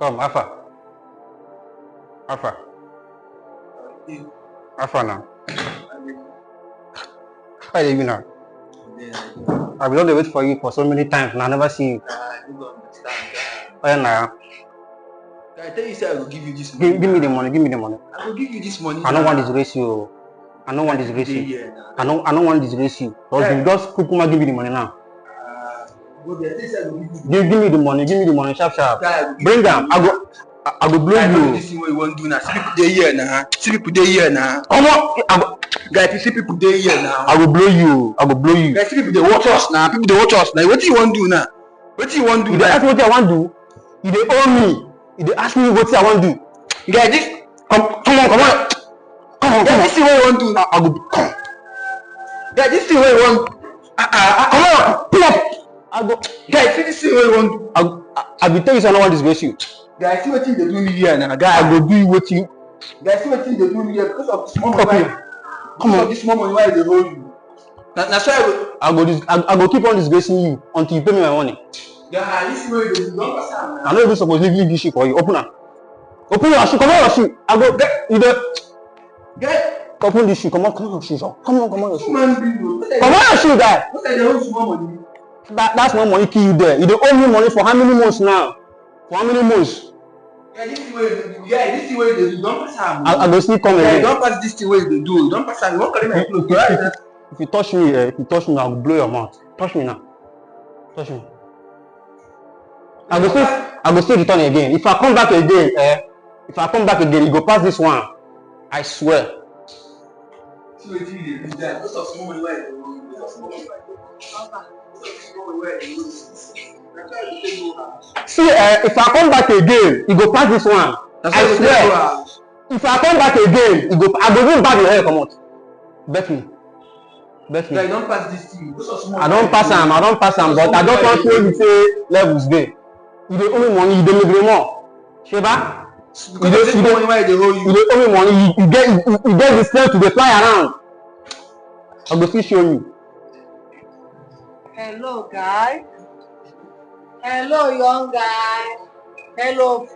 Come, Alpha. Alpha. Alpha now. How are you now? I've been wait for you for so many times and I never see you. Oh yeah, now. I tell you, say I will give you this money. Give me the money. Give me the money. I will give you this money. I don't want disgrace you. I don't want disgrace you. I don't want disgrace you. You just kukuma give me the money now. Give me the money. Give me the money. Sharp. Bring them. I go blow you. This thing what you want to do now. See people dey here now. See people dey here now. Come on. Guys, you see people dey here now. I go blow you. Guys, see people dey watch us now. People dey watch us now. What do you want to do now? What do you want to do? You dey ask me what I want to do. You dey owe me. You dey ask me what I want to do. Guys, this come on. Guys, this thing what you want to do now. I go come. Guys, this thing what you want. Come on. Pull up. I go. Guys, see this thing what you want to do. I be tell you, I don't want disgrace you. Guys, see what they do me here now. Guy, I go do you what you. Guys, see what they do me here because of this small money. Come on. This small money why they hold you. That's why I go keep on disgracing you until you pay me my money. Yeah, this is where you do. Don't pass out. I don't even supposed to leave this shit for you. Open up. Open your shoe. Come on, your shoe. I go get you there. Get. Open this shoe. Come on, your shoe. Come on, your shoe. Come on, your shoe, guy. What are the small money? That's my money kill you there. You don't owe me money for how many months now? For how many months? Yeah, this is where you do. Yeah, this is where you do. Don't pass out. I go still come again. Don't pass this thing where you do. Don't pass out. You won't carry my clothes. If you touch me, I'll blow your mouth. Touch me now. Touch me. I go still return again. If I come back again, you go pass this one. I swear. See what you do. Those are small money where you do. See, if I come back again, you go pass this one. I swear. If I come back again, I go even bag your hair come out. Bet me. I don't pass this thing. I don't pass am, but I don't want to say levels there. You dey owe me money, you dey make more. Sheba? You dey owe me money, you get the strength to dey fly around. I go still show you. Hello, guys. Hello, young guy. Hello.